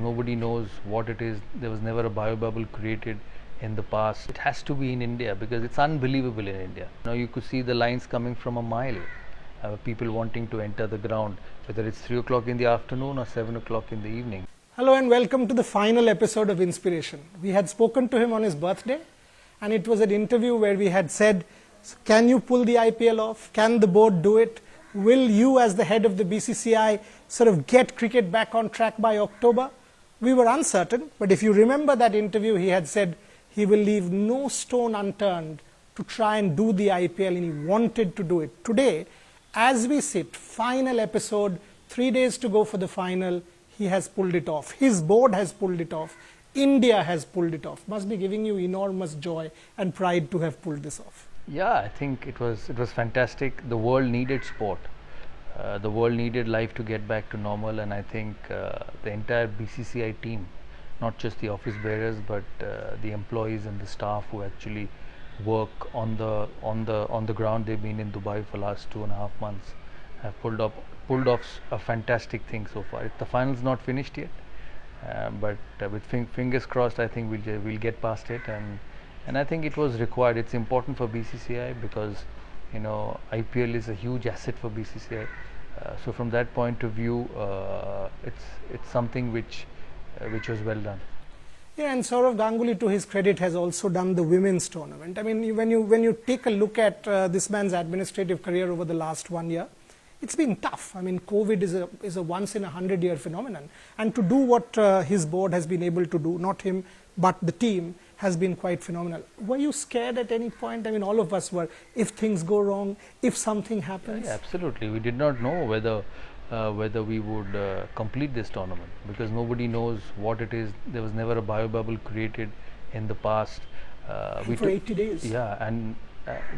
nobody knows what it is. There was never a biobubble created in the past. It has to be in India because it's unbelievable in India. Now you could see the lines coming from a mile. People wanting to enter the ground, whether it's 3 o'clock in the afternoon or 7 o'clock in the evening. Hello and welcome to the final episode of Inspiration. We had spoken to him on his birthday, and it was an interview where we had said, can you pull the IPL off? Can the board do it? Will you, as the head of the BCCI, sort of get cricket back on track by October? We were uncertain, but if you remember that interview, he had said he will leave no stone unturned to try and do the IPL, and he wanted to do it. Today, as we sit, final episode, 3 days to go for the final, he has pulled it off. His board has pulled it off. India has pulled it off. Must be giving you enormous joy and pride to have pulled this off. Yeah, I think it was fantastic. The world needed sport. The world needed life to get back to normal, and I think the entire BCCI team, not just the office bearers, but the employees and the staff who actually work on the ground. They've been in Dubai for the last 2.5 months. Have pulled off a fantastic thing so far. The final's not finished yet, but with fingers crossed, I think we'll get past it, and I think it was required. It's important for BCCI because IPL is a huge asset for BCCI. So from that point of view, it's something which was well done. Yeah, and Sourav Ganguly, to his credit, has also done the women's tournament. I mean, when you take a look at this man's administrative career over the last 1 year, it's been tough. I mean, COVID is a once in a 100-year phenomenon, and to do what his board has been able to do, not him but the team, has been quite phenomenal. Were you scared at any point? I mean, all of us were. If things go wrong, if something happens. Yeah, absolutely. We did not know whether we would complete this tournament because nobody knows what it is. There was never a biobubble created in the past. For 80 days. Yeah, and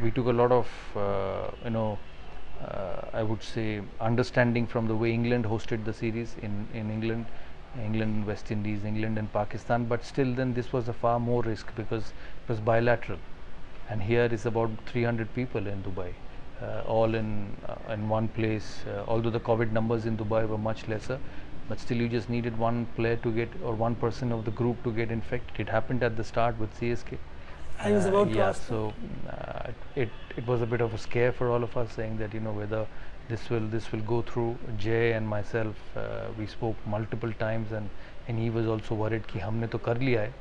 we took a lot of I would say understanding from the way England hosted the series in England, West Indies, England and Pakistan, but still then this was a far more risk because it was bilateral, and here is about 300 people in Dubai, all in one place. Although the COVID numbers in Dubai were much lesser, but still you just needed one player to get, or one person of the group to get infected. It happened at the start with CSK. I was about to ask. So it was a bit of a scare for all of us, saying that whether this will go through. Jay and myself, we spoke multiple times, and he was also worried कि हमने तो कर लिया है,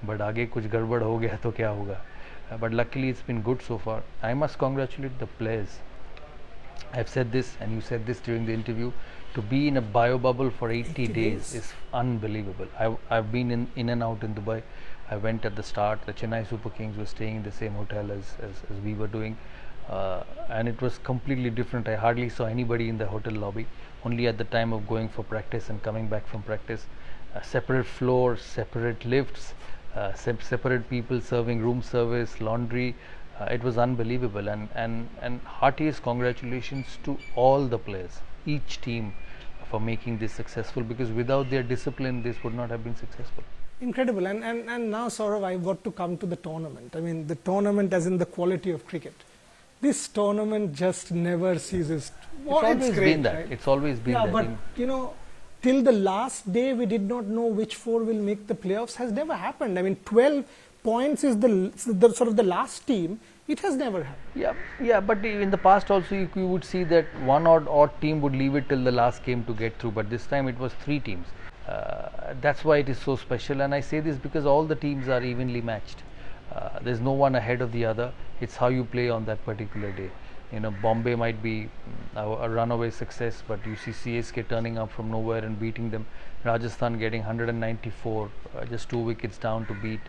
but आगे कुछ गड़बड़ हो गया तो क्या होगा. But luckily it's been good so far. I must congratulate the players. I've said this, and you said this during the interview. To be in a bio bubble for 80 days is unbelievable. I've been in and out in Dubai. I went at the start. The Chennai Super Kings were staying in the same hotel as we were doing, and it was completely different. I hardly saw anybody in the hotel lobby. Only at the time of going for practice and coming back from practice, separate floors, separate lifts, separate people serving room service, laundry. It was unbelievable, and heartiest congratulations to all the players, each team, for making this successful, because without their discipline this would not have been successful. Incredible. And now, Sourav, I've got to come to the tournament. I mean, the tournament as in the quality of cricket. This tournament just never ceases. It's always been that. Right? It's always been that. Yeah, but till the last day we did not know which four will make the playoffs. Has never happened. I mean, 12 points is the sort of the last team. It has never happened. Yeah, but in the past also you would see that one odd team would leave it till the last game to get through, but this time it was 3 teams. That's why it is so special, and I say this because all the teams are evenly matched. There's no one ahead of the other. It's how you play on that particular day. Bombay might be a runaway success, but you see CSK turning up from nowhere and beating them. Rajasthan getting 194, just 2 wickets down to beat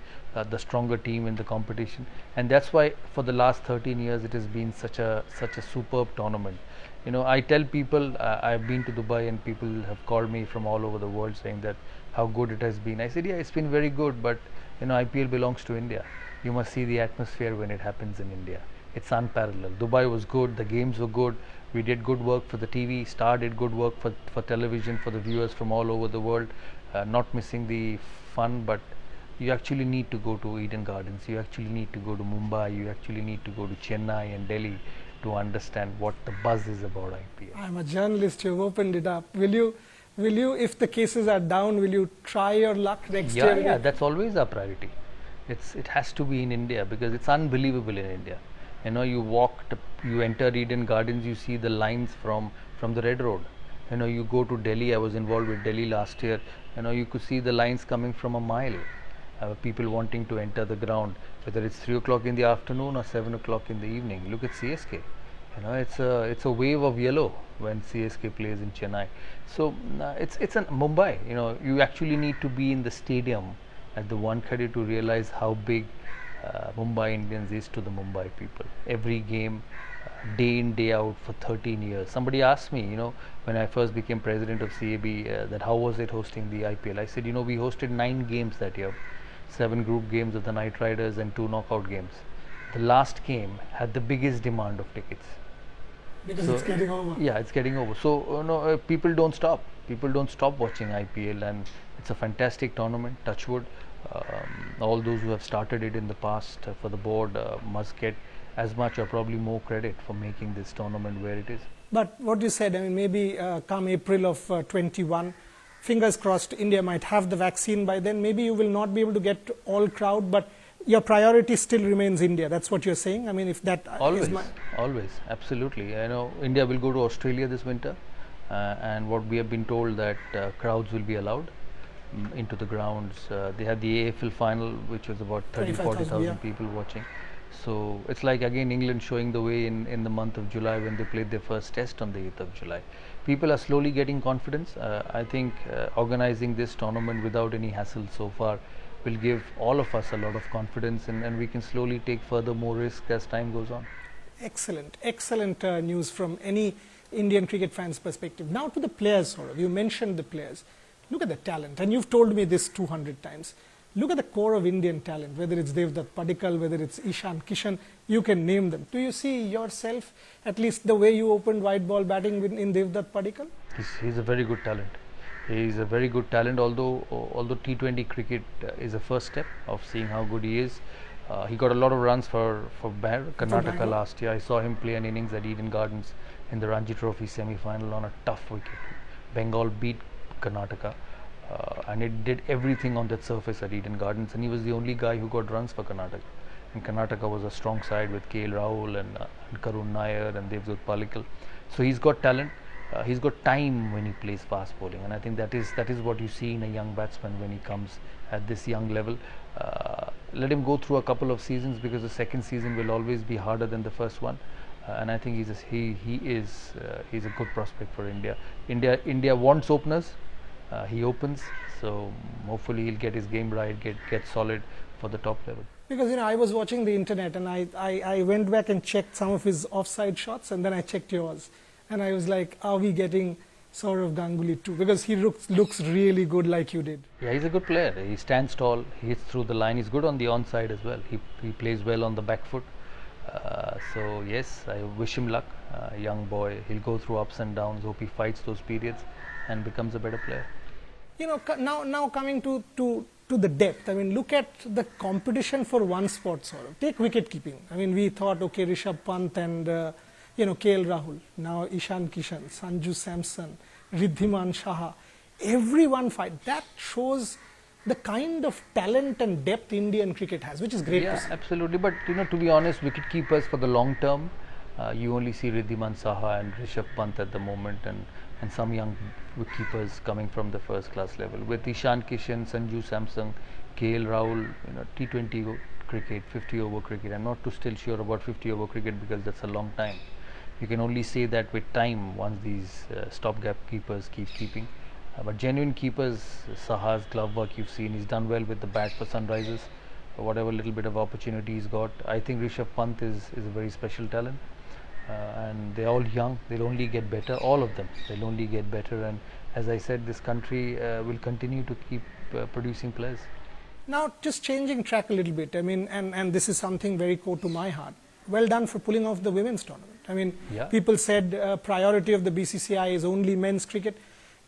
the stronger team in the competition. And that's why for the last 13 years it has been such a superb tournament. I tell people, I've been to Dubai and people have called me from all over the world saying that how good it has been. I said, yeah, it's been very good, but IPL belongs to India. You must see the atmosphere when it happens in India. It's unparalleled. Dubai was good, the games were good, we did good work for the TV, Star did good work for television, for the viewers from all over the world, not missing the fun, but you actually need to go to Eden Gardens, you actually need to go to Mumbai, you actually need to go to Chennai and Delhi to understand what the buzz is about IPL. I'm a journalist, you've opened it up. Will Will you, if the cases are down, will you try your luck next Yeah, year? yeah, that's always our priority. It has to be in India because it's unbelievable in India. You know, you enter Eden Gardens, you see the lines from the Red Road. You know, you go to Delhi. I was involved with Delhi last year. You know, you could see the lines coming from a mile. People wanting to enter the ground, whether it's 3 o'clock in the afternoon or 7 o'clock in the evening. Look at CSK. You know, it's a wave of yellow when CSK plays in Chennai. So it's an Mumbai. You know, you actually need to be in the stadium at the Wankhede to realize how big Mumbai Indians is to the Mumbai people. Every game, day in day out for 13 years. Somebody asked me, you know, when I first became president of CAB, that how was it hosting the IPL? I said, you know, we hosted 9 games that year, 7 group games of the Knight Riders and 2 knockout games. The last game had the biggest demand of tickets. Because it's getting over. Yeah, it's getting over. So people don't stop. People don't stop watching IPL, and it's a fantastic tournament. Touchwood. All those who have started it in the past for the board must get as much or probably more credit for making this tournament where it is. But what you said, I mean, maybe come April of 21, fingers crossed, India might have the vaccine by then. Maybe you will not be able to get all crowd, but your priority still remains India. That's what you're saying. I mean, if that Always, is always, absolutely. I know India will go to Australia this winter, and what we have been told that crowds will be allowed into the grounds. They had the AFL final, which was about 30,000-40,000 yeah. people watching. So it's like again England showing the way in the month of July when they played their first test on the 8th of July. People are slowly getting confidence. I think organizing this tournament without any hassle so far will give all of us a lot of confidence, and we can slowly take further more risk as time goes on. Excellent, excellent news from any Indian cricket fan's perspective. Now to the players, Saurav. You mentioned the players. Look at the talent, and you've told me this 200 times. Look at the core of Indian talent, whether it's Devdutt Padikkal, whether it's Ishan Kishan, you can name them. Do you see yourself, at least the way you opened white ball batting in Devdutt Padikkal? He's a very good talent. He's a very good talent, although T20 cricket is a first step of seeing how good he is. He got a lot of runs for Karnataka last year. I saw him play an innings at Eden Gardens in the Ranji Trophy semi-final on a tough wicket. Bengal beat Karnataka, and it did everything on that surface at Eden Gardens, and he was the only guy who got runs for Karnataka. And Karnataka was a strong side with KL Rahul and Karun Nair and Devdutt Padikkal. So he's got talent. He's got time when he plays fast bowling, and I think that is what you see in a young batsman when he comes at this young level. Let him go through a couple of seasons, because the second season will always be harder than the first one. And I think he's a good prospect for India. India wants openers. He opens, so hopefully he'll get his game right, get solid for the top level. Because I was watching the internet, and I went back and checked some of his offside shots, and then I checked yours, and I was like, are we getting Sourav Ganguly too? Because he looks really good like you did. Yeah, he's a good player. He stands tall, he hits through the line. He's good on the onside as well. He plays well on the back foot. So yes, I wish him luck. Young boy, he'll go through ups and downs. Hope he fights those periods and becomes a better player. Now coming to the depth. I mean, look at the competition for one spot, Saurav. Take wicket keeping. I mean, we thought, okay, Rishabh Pant and KL Rahul. Now Ishan Kishan, Sanju Samson, Riddhiman Saha. Everyone fight. That shows the kind of talent and depth Indian cricket has, which is great to see. Absolutely. But to be honest, wicket keepers for the long term, you only see Riddhiman Saha and Rishabh Pant at the moment, and some young keepers coming from the first class level. With Ishan Kishan, Sanju Samson, KL Rahul, T20 cricket, 50 over cricket. I'm not too still sure about 50 over cricket because that's a long time. You can only say that with time once these stopgap keepers keep keeping. But genuine keepers, Saha's glove work you've seen, he's done well with the bat for Sunrisers. Whatever little bit of opportunity he's got. I think Rishabh Pant is a very special talent. And they're all young, they'll only get better, all of them, they'll only get better, and as I said, this country will continue to keep producing players. Now, just changing track a little bit, I mean, and this is something very core to my heart. Well done for pulling off the women's tournament. I mean, people said priority of the BCCI is only men's cricket.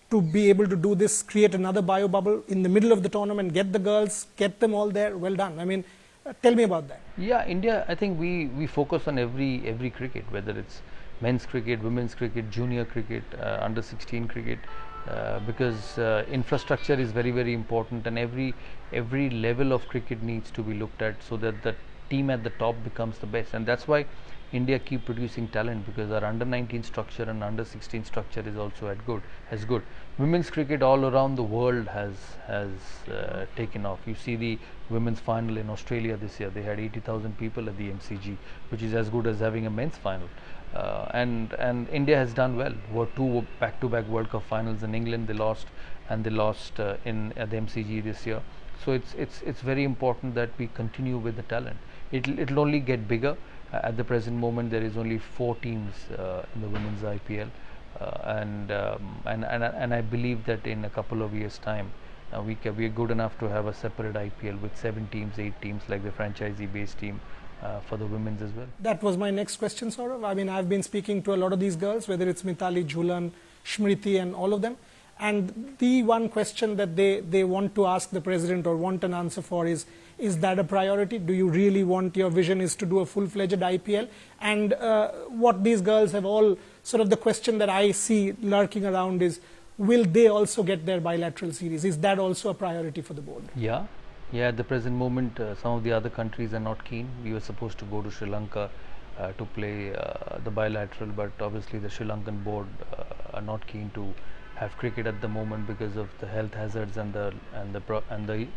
To be able to do this, create another bio bubble in the middle of the tournament, get the girls, get them all there, well done. I mean, tell me about that. Yeah, India, I think we focus on every cricket, whether it's men's cricket, women's cricket, junior cricket, under 16 cricket. because infrastructure is very, very important, and every level of cricket needs to be looked at so that the team at the top becomes the best. And that's why India keep producing talent, because our under 19 structure and under 16 structure is also as good. Women's cricket all around the world has taken off. You see the women's final in Australia this year; they had 80,000 people at the MCG, which is as good as having a men's final. And India has done well. Were two back-to-back World Cup finals in England. They lost, and they lost in at the MCG this year. So it's very important that we continue with the talent. It'll only get bigger. At the present moment, there is only 4 teams in the women's IPL, and I believe that in a couple of years' time, we are good enough to have a separate IPL with 7 teams, 8 teams, like the franchisee-based team for the women's as well. That was my next question, Saurav. I mean, I've been speaking to a lot of these girls, whether it's Mithali, Jhulan, Smriti, and all of them. And the one question that they want to ask the president or want an answer for is that a priority? Do you really want, your vision is to do a full-fledged IPL? And what these girls have all, sort of the question that I see lurking around is, will they also get their bilateral series? Is that also a priority for the board? Yeah, at the present moment, some of the other countries are not keen. We were supposed to go to Sri Lanka to play the bilateral, but obviously the Sri Lankan board are not keen to have cricket at the moment because of the health hazards and the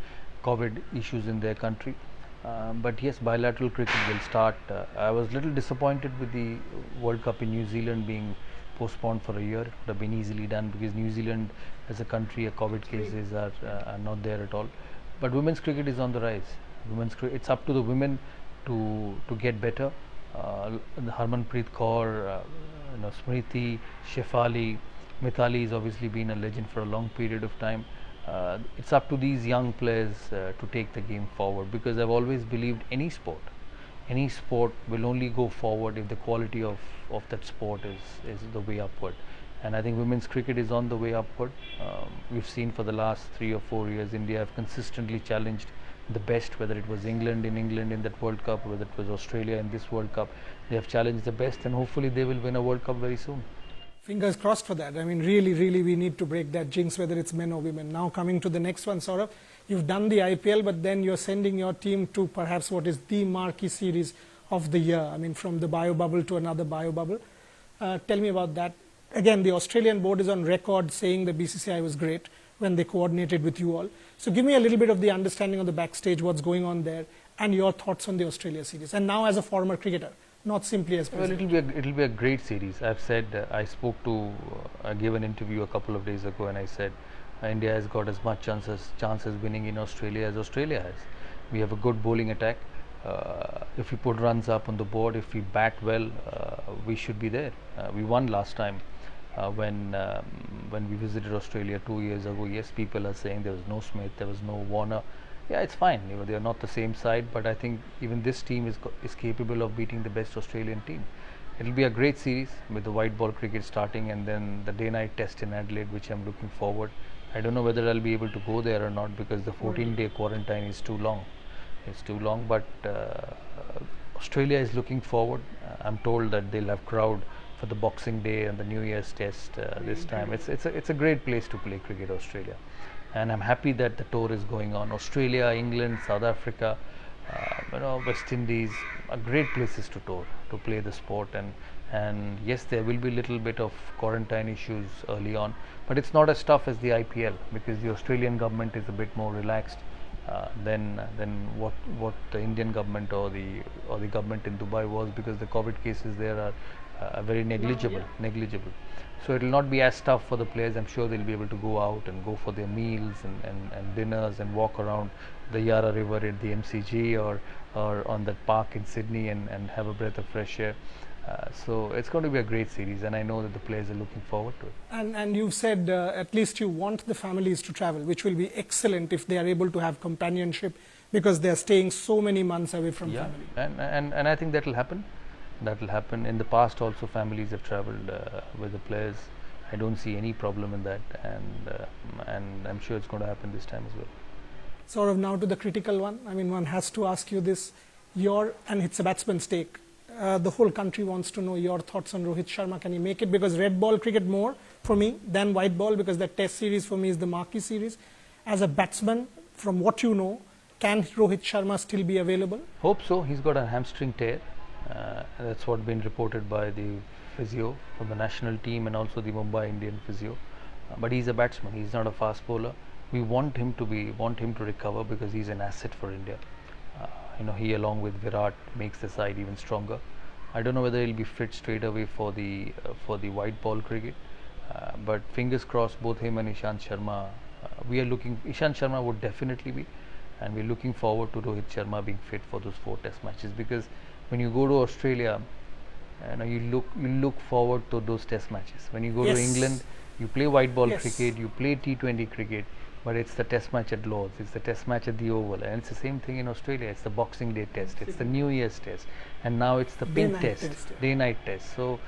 COVID issues in their country. But yes, bilateral cricket will start. I was a little disappointed with the World Cup in New Zealand being postponed for a year. It would have been easily done, because New Zealand as a country, COVID cases are not there at all. But women's cricket is on the rise. It's up to the women to get better. Harmanpreet Kaur, Smriti, Shefali, Mithali has obviously been a legend for a long period of time. It's up to these young players to take the game forward, because I've always believed any sport will only go forward if the quality of that sport is the way upward. And I think women's cricket is on the way upward. We've seen for the last 3 or 4 years, India have consistently challenged the best, whether it was England in that World Cup, whether it was Australia in this World Cup. They have challenged the best, and hopefully they will win a World Cup very soon. Fingers crossed for that. I mean, really, we need to break that jinx, whether it's men or women. Now coming to the next one, Saurav, you've done the IPL, but then you're sending your team to perhaps what is the marquee series of the year. I mean, from the bio bubble to another bio bubble. Tell me about that. Again, the Australian board is on record saying the BCCI was great when they coordinated with you all. So give me a little bit of the understanding of the backstage, what's going on there, and your thoughts on the Australia series. And now as a former cricketer, not simply as president. Well, it'll be a great series. I've said, I gave an interview a couple of days ago, and I said India has got as much chances winning in Australia as Australia has. We have a good bowling attack. If we put runs up on the board, if we bat well, we should be there. We won last time when we visited Australia 2 years ago. Yes, people are saying there was no Smith, there was no Warner. Yeah, it's fine. They are not the same side, but I think even this team is capable of beating the best Australian team. It'll be a great series with the white ball cricket starting, and then the day-night test in Adelaide, which I'm looking forward. I don't know whether I'll be able to go there or not, because the 14-day quarantine is too long. It's too long, but Australia is looking forward. I'm told that they'll have crowd for the Boxing Day and the New Year's test this time. It's a great place to play cricket, Australia, and I'm happy that the tour is going on. Australia, England, South Africa, West Indies are great places to tour, to play the sport. And yes, there will be a little bit of quarantine issues early on, but it's not as tough as the IPL, because the Australian government is a bit more relaxed than what the Indian government or the government in Dubai was, because the COVID cases there are very negligible. So it will not be as tough for the players. I'm sure they'll be able to go out and go for their meals and dinners and walk around the Yarra River at the MCG or on that park in Sydney and have a breath of fresh air. So it's going to be a great series, and I know that the players are looking forward to it. And you've said at least you want the families to travel, which will be excellent if they are able to have companionship, because they are staying so many months away from family. And I think that will happen. That will happen. In the past also, families have travelled with the players. I don't see any problem in that, and I'm sure it's going to happen this time as well. Sort of now to the critical one. I mean, one has to ask you this. And it's a batsman's take. the whole country wants to know your thoughts on Rohit Sharma. Can he make it? Because red ball cricket more for me than white ball, because that test series for me is the marquee series. As a batsman, from what you know, can Rohit Sharma still be available? Hope so. He's got a hamstring tear. That's what been reported by the physio from the national team and also the Mumbai Indian physio. But he's a batsman. He's not a fast bowler. We want him to recover because he's an asset for India. He along with Virat makes the side even stronger. I don't know whether he'll be fit straight away for the white ball cricket, but fingers crossed, both him and Ishant Sharma. Ishant Sharma would definitely be, and we're looking forward to Rohit Sharma being fit for those 4 test matches, because when you go to Australia, you look forward to those test matches. When you go to England, you play white ball cricket, you play T20 cricket, but it's the test match at Lord's, it's the test match at the Oval, and it's the same thing in Australia. It's the Boxing Day test, it's the New Year's test, and now it's the pink test, day-night test. So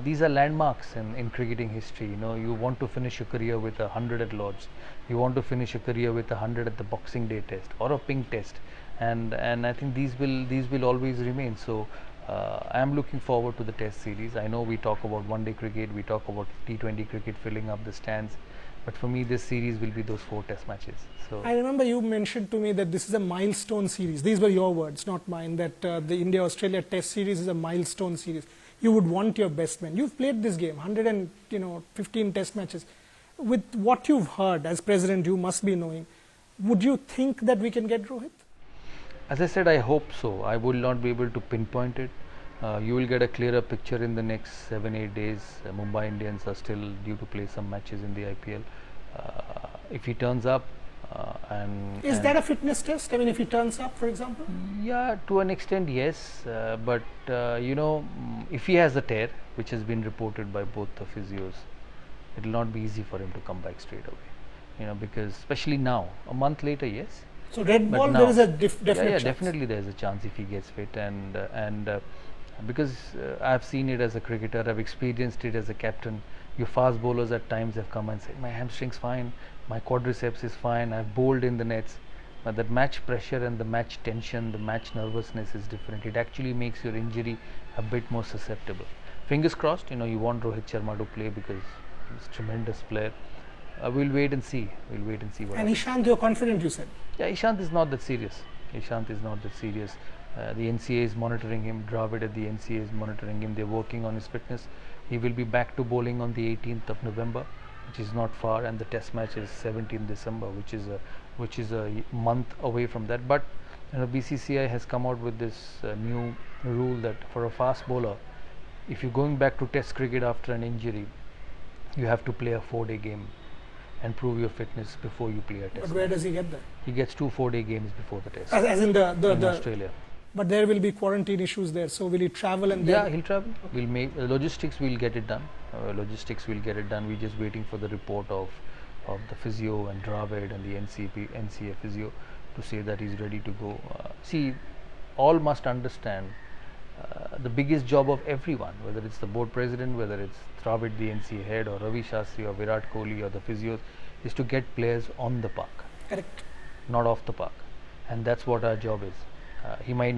these are landmarks in cricketing history. You want to finish your career with 100 at Lord's, you want to finish your career with 100 at the Boxing Day test or a pink test, and I think these will always remain. So I am looking forward to the test series. I know we talk about one-day cricket, we talk about T20 cricket filling up the stands, but for me this series will be those 4 test matches. So I remember you mentioned to me that this is a milestone series. These were your words, not mine, that the India-Australia test series is a milestone series. You would want your best men. You've played this game, 115 test matches. With what you've heard as president, you must be knowing, would you think that we can get Rohit? As I said, I hope so. I will not be able to pinpoint it. You will get a clearer picture in the next 7-8 days. Mumbai Indians are still due to play some matches in the IPL. If he turns up, is that a fitness test? I mean, if he turns up, for example? Yeah, to an extent, yes. But if he has a tear, which has been reported by both the physios, it will not be easy for him to come back straight away. Because especially now, a month later, yes. So red ball, there is a definite chance. Definitely there is a chance if he gets fit, and because I've seen it as a cricketer, I've experienced it as a captain. Your fast bowlers at times have come and said, my hamstring's fine, my quadriceps is fine, I've bowled in the nets. But that match pressure and the match tension, the match nervousness is different. It actually makes your injury a bit more susceptible. Fingers crossed, you want Rohit Sharma to play because he's a tremendous player. We'll wait and see. What and happens. Ishant, you're confident, you said? Yeah, Ishant is not that serious. The NCA is monitoring him. Dravid at the NCA is monitoring him. They're working on his fitness. He will be back to bowling on the 18th of November, which is not far, and the test match is 17th December, which is a month away from that. But BCCI has come out with this new rule that for a fast bowler, if you're going back to test cricket after an injury, you have to play a 4-day game and prove your fitness before you play a test. But where does he get that? He gets 2 4-day games before the test. As in in Australia. But there will be quarantine issues there. So will he travel and Yeah, he'll travel. We'll make logistics. We'll get it done. We're just waiting for the report of the physio and Dravid and the NCA physio to say that he's ready to go. See, all must understand the biggest job of everyone, whether it's the board president, whether it's Dravid, the NCA head, or Ravi Shastri, or Virat Kohli, or the physios, is to get players on the park. Correct. Not off the park, and that's what our job is. He may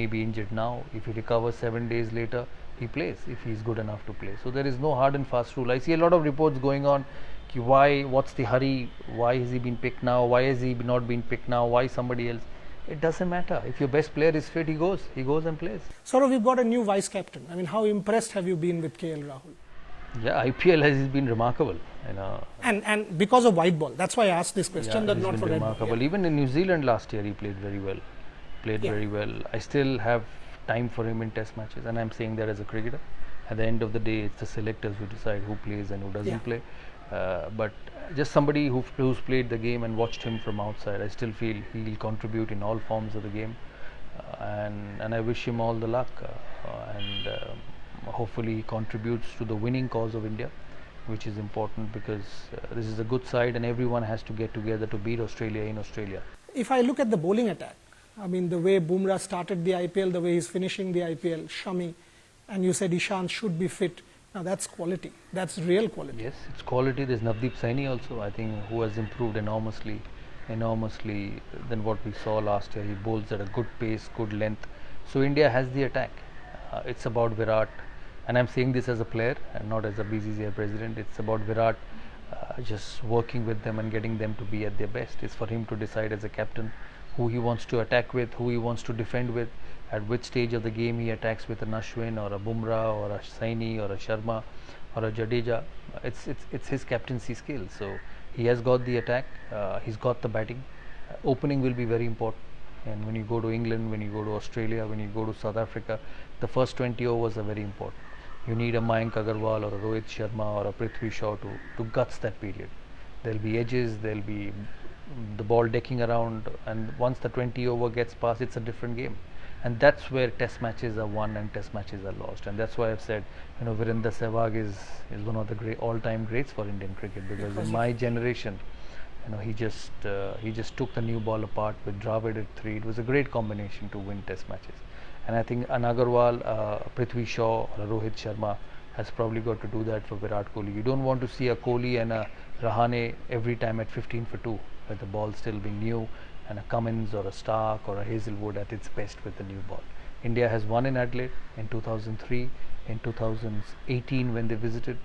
be injured now. If he recovers 7 days later, he plays if he's good enough to play. So there is no hard and fast rule. I see a lot of reports going on. What's the hurry? Why has he been picked now? Why has he not been picked now? Why somebody else? It doesn't matter. If your best player is fit, he goes and plays. Saurav, we've got a new vice captain. I mean, how impressed have you been with KL Rahul? Yeah, IPL has been remarkable. And because of white ball, that's why I asked this question. Yeah, that not for red ball. Yeah. Even in New Zealand last year, he played very well. Very well. I still have time for him in test matches, and I'm saying that as a cricketer. At the end of the day, it's the selectors who decide who plays and who doesn't play. But just somebody who's played the game and watched him from outside, I still feel he'll contribute in all forms of the game, and I wish him all the luck, and hopefully he contributes to the winning cause of India, which is important because this is a good side and everyone has to get together to beat Australia in Australia. If I look at the bowling attack, I mean the way Bumrah started the IPL, the way he's finishing the IPL, Shami, and you said Ishant should be fit. Now that's quality. That's real quality. Yes, it's quality. There's Navdeep Saini also, I think, who has improved enormously than what we saw last year. He bowls at a good pace, good length. So India has the attack. It's about Virat, and I'm saying this as a player and not as a BCCI president. It's about Virat just working with them and getting them to be at their best. It's for him to decide as a captain who he wants to attack with, who he wants to defend with, at which stage of the game he attacks with an Ashwin or a Bumrah or a Saini or a Sharma or a Jadeja. It's his captaincy skill. So he has got the attack, he's got the batting. Opening will be very important. And when you go to England, when you go to Australia, when you go to South Africa, the first 20 overs are very important. You need a Mayank Agarwal or a Rohit Sharma or a Prithvi Shaw to guts that period. There'll be edges, there'll be the ball decking around, and once the 20 over gets past, it's a different game. And that's where test matches are won and test matches are lost. And that's why I've said, Virender Sehwag is one of the great all-time greats for Indian cricket, because in my generation, he just took the new ball apart with Dravid at 3. It was a great combination to win test matches. And I think an Agarwal, Prithvi Shaw or a Rohit Sharma has probably got to do that for Virat Kohli. You don't want to see a Kohli and a Rahane every time at 15 for 2, with the ball still being new, and a Cummins or a Stark or a Hazelwood at its best with the new ball. India has won in Adelaide in 2003, in 2018 when they visited.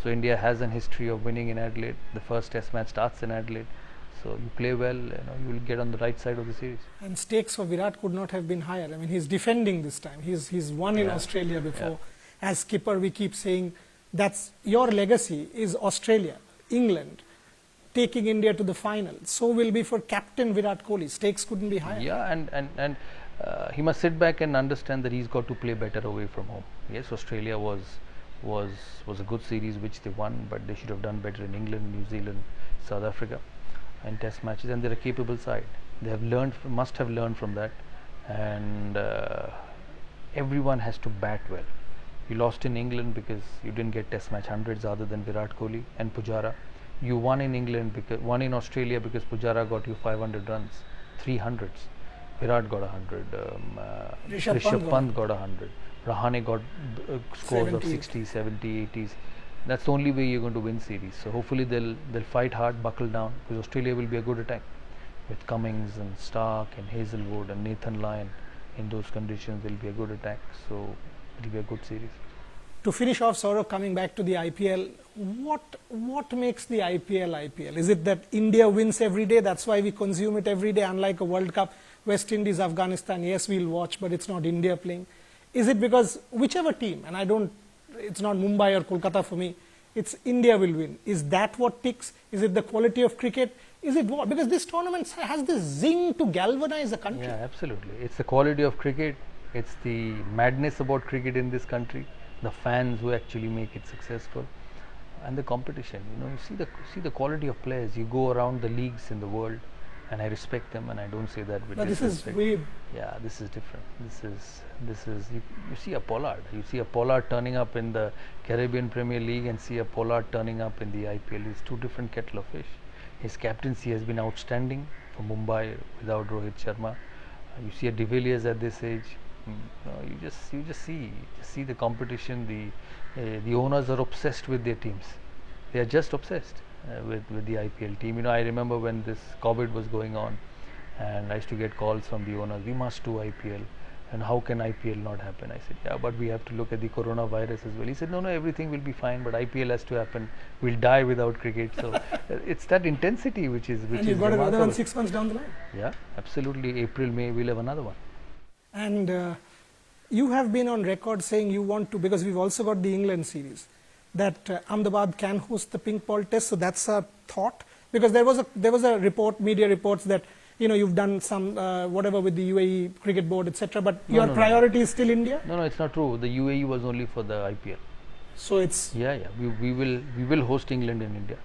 So India has an history of winning in Adelaide. The first test match starts in Adelaide. So you play well, you will get on the right side of the series. And stakes for Virat could not have been higher. I mean, he's defending this time. He's won in Australia before. Yeah. As skipper, we keep saying that's your legacy is Australia, England, taking India to the final. So will be for captain Virat Kohli. Stakes couldn't be higher. Yeah, and he must sit back and understand that he's got to play better away from home. Yes, Australia was a good series which they won, but they should have done better in England, New Zealand, South Africa in test matches, and they're a capable side. They have must have learned from that, and everyone has to bat well. You lost in England because you didn't get test match hundreds other than Virat Kohli and Pujara. You won in Australia because Pujara got you 500 runs, 300s. Virat got 100. Rishabh Pant got 100. Rahane got scores 70, of 60, 70, 80s. That's the only way you're going to win series. So hopefully they'll fight hard, buckle down, because Australia will be a good attack with Cummings and Stark and Hazelwood and Nathan Lyon. In those conditions, they'll be a good attack. So it'll be a good series. To finish off, Saurav, coming back to the IPL, what makes the IPL? Is it that India wins every day? That's why we consume it every day, unlike a World Cup. West Indies, Afghanistan, yes, we'll watch, but it's not India playing. Is it because whichever team, and it's not Mumbai or Kolkata for me, it's India will win. Is that what ticks? Is it the quality of cricket? Is it what? Because this tournament has this zing to galvanize the country. Yeah, absolutely. It's the quality of cricket. It's the madness about cricket in this country. The fans who actually make it successful, and the competition. You see the quality of players. You go around the leagues in the world, and I respect them, and I don't say that with disrespect. This is way. Yeah, this is different. This is you see a Pollard. You see a Pollard turning up in the Caribbean Premier League and see a Pollard turning up in the IPL. It's two different kettle of fish. His captaincy has been outstanding for Mumbai without Rohit Sharma. You see a De Villiers at this age. You just see the competition. The owners are obsessed with their teams. They are just obsessed with the IPL team. I remember when this COVID was going on, and I used to get calls from the owners. We must do IPL, and how can IPL not happen? I said, yeah, but we have to look at the coronavirus as well. He said, no, everything will be fine, but IPL has to happen. We'll die without cricket. So it's that intensity which is. And you've got another one 6 months down the line. Yeah, absolutely. April, May, we'll have another one. And you have been on record saying you want to, because we've also got the England series, that Ahmedabad can host the pink ball test. So that's a thought, because there was a report, media reports that you've done some whatever with the UAE cricket board, etc. But your priority is still India. No, it's not true. The UAE was only for the IPL. So it's we will host England in India.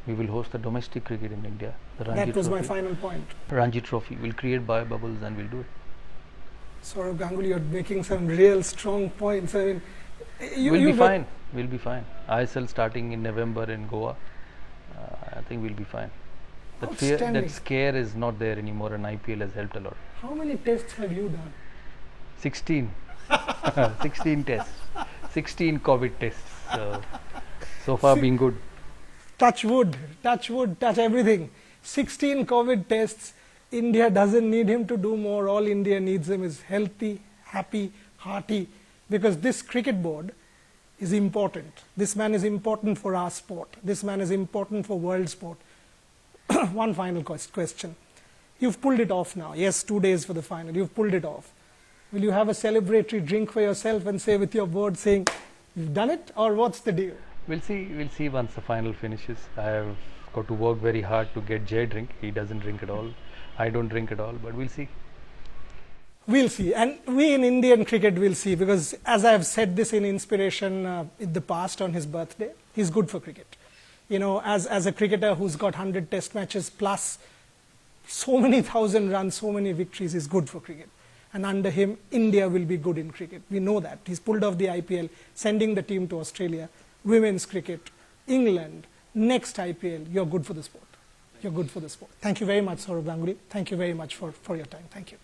We will host the domestic cricket in India. The Ranji that was Trophy. My final point. Ranji Trophy. We'll create bio-bubbles and we'll do it. Saurav Ganguly, you're making some real strong points. I mean, we'll be fine. We'll be fine. ISL starting in November in Goa. I think we'll be fine. That scare is not there anymore, and IPL has helped a lot. How many tests have you done? 16. 16 tests. 16 COVID tests. So far being good. Touch wood, touch everything. 16 COVID tests. India doesn't need him to do more. All India needs him is healthy, happy, hearty, because this cricket board is important. This man is important for our sport. This man is important for world sport. One final question. You've pulled it off now. Yes, 2 days for the final. You've pulled it off. Will you have a celebratory drink for yourself and say with your board saying, you've done it, or what's the deal? We'll see once the final finishes. I have got to work very hard to get Jay drink. He doesn't drink at all. I don't drink at all, but we'll see. We'll see. And we in Indian cricket will see, because as I have said this in Inspiration in the past on his birthday, he's good for cricket. You know, as a cricketer who's got 100 test matches plus so many thousand runs, so many victories, is good for cricket. And under him, India will be good in cricket. We know that. He's pulled off the IPL, sending the team to Australia, women's cricket, England, next IPL. You're good for the sport. You're good for the sport. Thank you very much, Sourav Ganguly. Thank you very much for your time. Thank you.